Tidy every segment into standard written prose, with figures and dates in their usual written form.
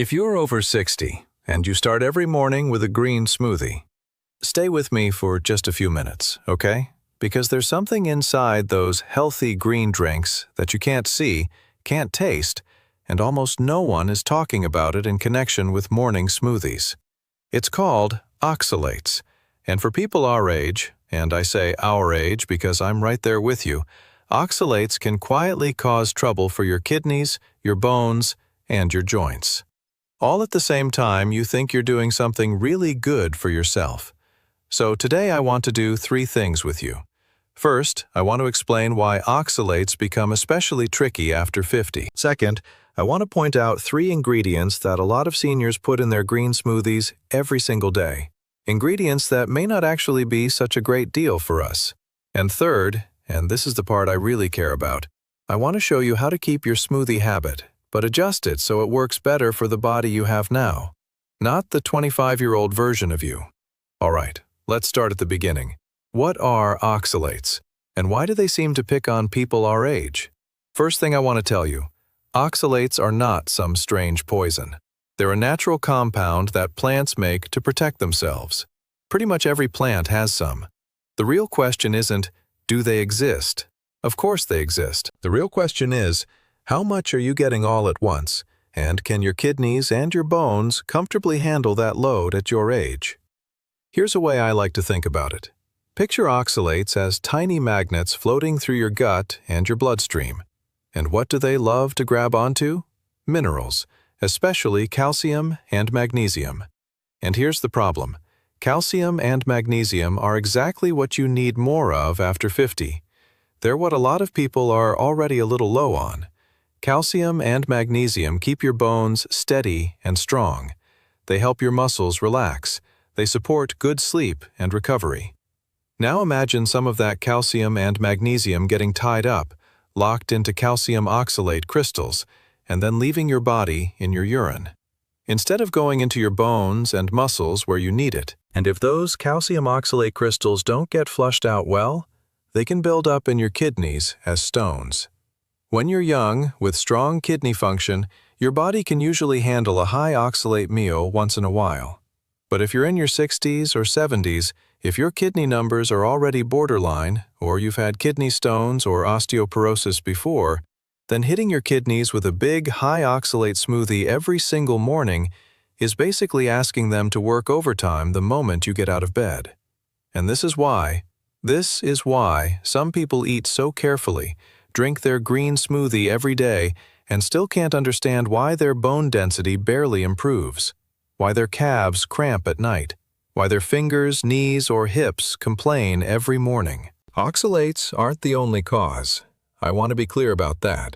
If you're over 60 and you start every morning with a green smoothie, stay with me for just a few minutes, okay? Because there's something inside those healthy green drinks that you can't see, can't taste, and almost no one is talking about it in connection with morning smoothies. It's called oxalates, and for people our age, and I say our age because I'm right there with you, oxalates can quietly cause trouble for your kidneys, your bones, and your joints. All at the same time you think you're doing something really good for yourself. So today I want to do 3 things with you. First, I want to explain why oxalates become especially tricky after 50. Second, I want to point out 3 ingredients that a lot of seniors put in their green smoothies every single day. Ingredients that may not actually be such a great deal for us. And third, and this is the part I really care about, I want to show you how to keep your smoothie habit, but adjust it so it works better for the body you have now, not the 25-year-old version of you. All right, let's start at the beginning. What are oxalates, and why do they seem to pick on people our age? First thing I want to tell you, oxalates are not some strange poison. They're a natural compound that plants make to protect themselves. Pretty much every plant has some. The real question isn't, do they exist? Of course they exist. The real question is, how much are you getting all at once, and can your kidneys and your bones comfortably handle that load at your age? Here's a way I like to think about it. Picture oxalates as tiny magnets floating through your gut and your bloodstream. And what do they love to grab onto? Minerals, especially calcium and magnesium. And here's the problem. Calcium and magnesium are exactly what you need more of after 50. They're what a lot of people are already a little low on. Calcium and magnesium keep your bones steady and strong. They help your muscles relax. They support good sleep and recovery. Now imagine some of that calcium and magnesium getting tied up, locked into calcium oxalate crystals, and then leaving your body in your urine. Instead of going into your bones and muscles where you need it, and if those calcium oxalate crystals don't get flushed out well, they can build up in your kidneys as stones. When you're young, with strong kidney function, your body can usually handle a high oxalate meal once in a while. But if you're in your 60s or 70s, if your kidney numbers are already borderline, or you've had kidney stones or osteoporosis before, then hitting your kidneys with a big high oxalate smoothie every single morning is basically asking them to work overtime the moment you get out of bed. And this is why some people eat so carefully, drink their green smoothie every day, and still can't understand why their bone density barely improves, why their calves cramp at night, why their fingers, knees, or hips complain every morning. Oxalates aren't the only cause. I want to be clear about that.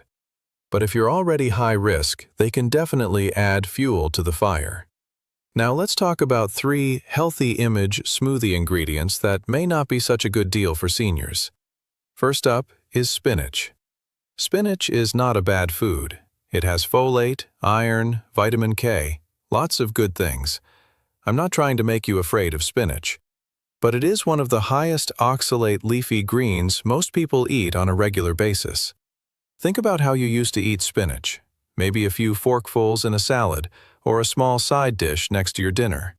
But if you're already high risk, they can definitely add fuel to the fire. Now let's talk about 3 healthy image smoothie ingredients that may not be such a good deal for seniors. First up is spinach. Spinach is not a bad food. It has folate, iron, vitamin K, lots of good things. I'm not trying to make you afraid of spinach. But it is one of the highest oxalate leafy greens most people eat on a regular basis. Think about how you used to eat spinach, maybe a few forkfuls in a salad or a small side dish next to your dinner.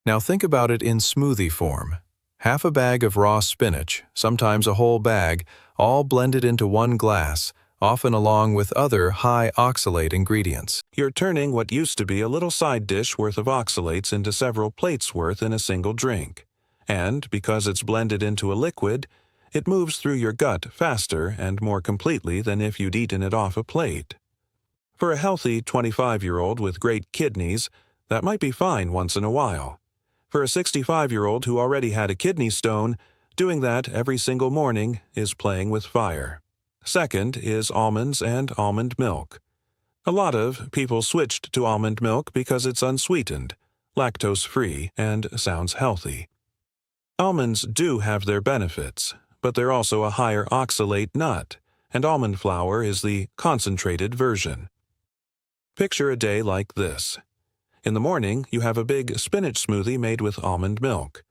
Now think about it in smoothie form. Half a bag of raw spinach, sometimes a whole bag, all blended into one glass, often along with other high oxalate ingredients. You're turning what used to be a little side dish worth of oxalates into several plates worth in a single drink. And because it's blended into a liquid, it moves through your gut faster and more completely than if you'd eaten it off a plate. For a healthy 25-year-old with great kidneys, that might be fine once in a while. For a 65-year-old who already had a kidney stone, doing that every single morning is playing with fire. Second is almonds and almond milk. A lot of people switched to almond milk because it's unsweetened, lactose-free, and sounds healthy. Almonds do have their benefits, but they're also a higher oxalate nut, and almond flour is the concentrated version. Picture a day like this. In the morning, you have a big spinach smoothie made with almond milk.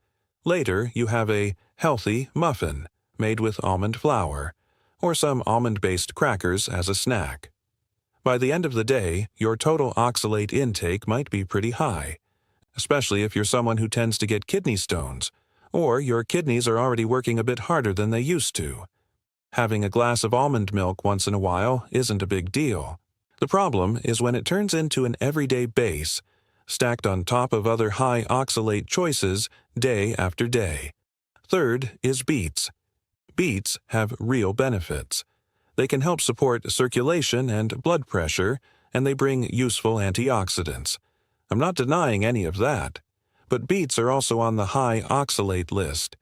Later, you have a healthy muffin made with almond flour, or some almond-based crackers as a snack. By the end of the day, your total oxalate intake might be pretty high, especially if you're someone who tends to get kidney stones, or your kidneys are already working a bit harder than they used to. Having a glass of almond milk once in a while isn't a big deal. The problem is when it turns into an everyday base, stacked on top of other high oxalate choices day after day. Third is beets. Beets have real benefits. They can help support circulation and blood pressure, and they bring useful antioxidants. I'm not denying any of that. But beets are also on the high oxalate list.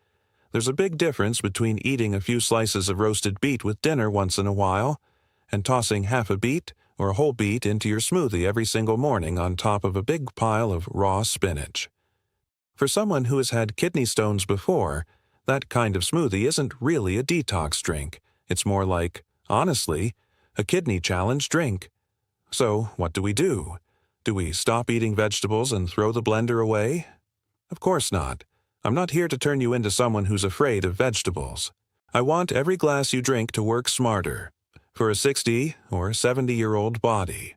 There's a big difference between eating a few slices of roasted beet with dinner once in a while and tossing half a beet or a whole beet into your smoothie every single morning on top of a big pile of raw spinach. For someone who has had kidney stones before, that kind of smoothie isn't really a detox drink. It's more like, honestly, a kidney challenge drink. So, what do we do? Do we stop eating vegetables and throw the blender away? Of course not. I'm not here to turn you into someone who's afraid of vegetables. I want every glass you drink to work smarter, for a 60 or 70-year-old body,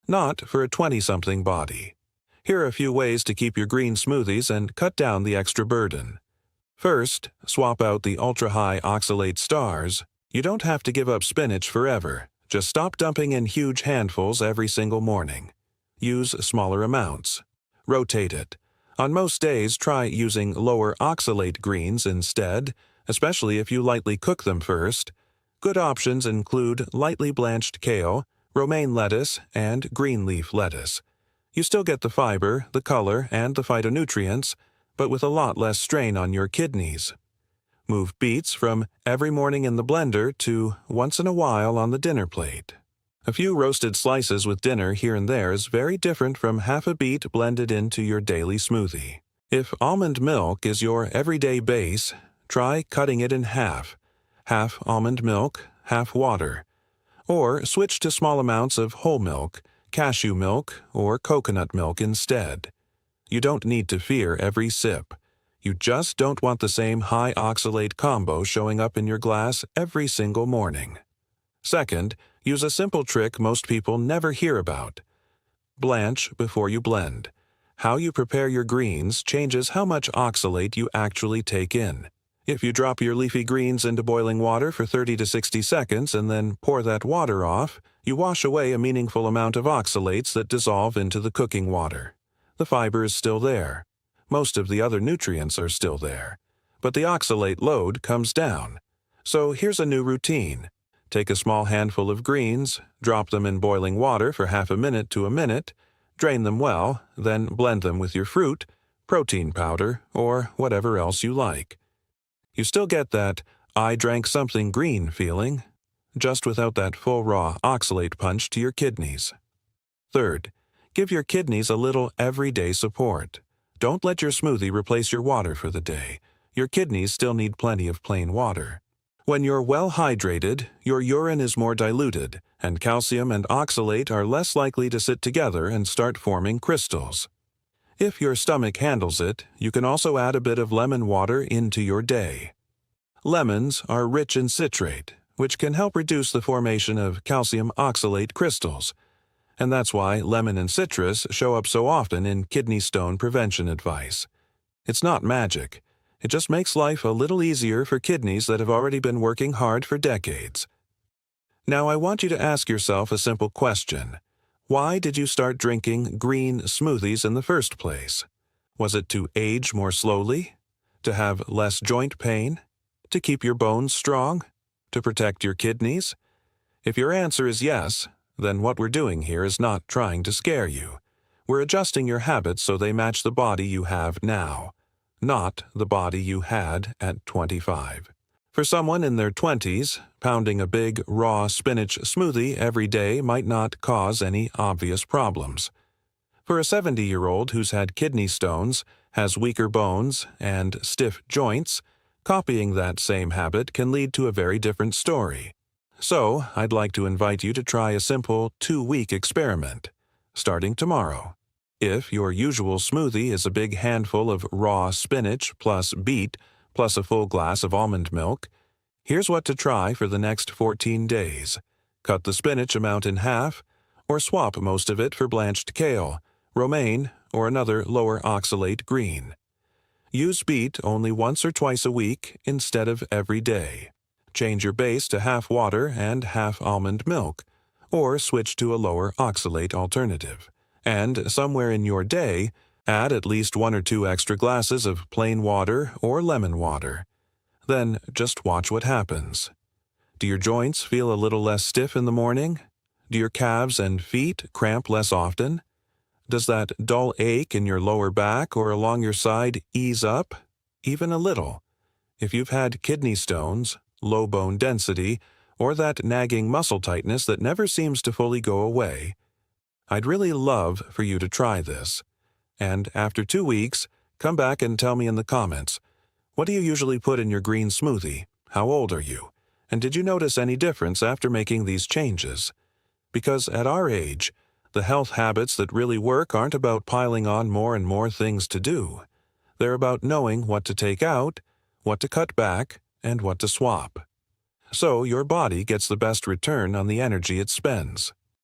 not for a 20-something body. Here are a few ways to keep your green smoothies and cut down the extra burden. First, swap out the ultra-high oxalate stars. You don't have to give up spinach forever. Just stop dumping in huge handfuls every single morning. Use smaller amounts. Rotate it. On most days, try using lower oxalate greens instead, especially if you lightly cook them first. Good options include lightly blanched kale, romaine lettuce, and green leaf lettuce. You still get the fiber, the color, and the phytonutrients, but with a lot less strain on your kidneys. Move beets from every morning in the blender to once in a while on the dinner plate. A few roasted slices with dinner here and there is very different from half a beet blended into your daily smoothie. If almond milk is your everyday base, try cutting it in half. Half almond milk, half water. Or switch to small amounts of whole milk, cashew milk, or coconut milk instead. You don't need to fear every sip. You just don't want the same high oxalate combo showing up in your glass every single morning. Second, use a simple trick most people never hear about. Blanch before you blend. How you prepare your greens changes how much oxalate you actually take in. If you drop your leafy greens into boiling water for 30 to 60 seconds and then pour that water off, you wash away a meaningful amount of oxalates that dissolve into the cooking water. The fiber is still there. Most of the other nutrients are still there. But the oxalate load comes down. So here's a new routine. Take a small handful of greens, drop them in boiling water for half a minute to a minute, drain them well, then blend them with your fruit, protein powder, or whatever else you like. You still get that "I drank something green" feeling, just without that full raw oxalate punch to your kidneys. Third, give your kidneys a little everyday support. Don't let your smoothie replace your water for the day. Your kidneys still need plenty of plain water. When you're well hydrated, your urine is more diluted, and calcium and oxalate are less likely to sit together and start forming crystals. If your stomach handles it, you can also add a bit of lemon water into your day. Lemons are rich in citrate, which can help reduce the formation of calcium oxalate crystals, and that's why lemon and citrus show up so often in kidney stone prevention advice. It's not magic. It just makes life a little easier for kidneys that have already been working hard for decades. Now I want you to ask yourself a simple question. Why did you start drinking green smoothies in the first place? Was it to age more slowly? To have less joint pain? To keep your bones strong? To protect your kidneys? If your answer is yes, then what we're doing here is not trying to scare you. We're adjusting your habits so they match the body you have now, not the body you had at 25. For someone in their 20s, pounding a big, raw spinach smoothie every day might not cause any obvious problems. For a 70-year-old who's had kidney stones, has weaker bones, and stiff joints, copying that same habit can lead to a very different story. So, I'd like to invite you to try a simple 2-week experiment, starting tomorrow. If your usual smoothie is a big handful of raw spinach plus beet plus a full glass of almond milk, here's what to try for the next 14 days. Cut the spinach amount in half, or swap most of it for blanched kale, romaine, or another lower oxalate green. Use beet only once or twice a week instead of every day. Change your base to half water and half almond milk, or switch to a lower oxalate alternative. And somewhere in your day, add at least 1 or 2 extra glasses of plain water or lemon water. Then just watch what happens. Do your joints feel a little less stiff in the morning? Do your calves and feet cramp less often? Does that dull ache in your lower back or along your side ease up? Even a little. If you've had kidney stones, low bone density, or that nagging muscle tightness that never seems to fully go away, I'd really love for you to try this. And after 2 weeks, come back and tell me in the comments, what do you usually put in your green smoothie? How old are you? And did you notice any difference after making these changes? Because at our age, the health habits that really work aren't about piling on more and more things to do. They're about knowing what to take out, what to cut back, and what to swap. So your body gets the best return on the energy it spends.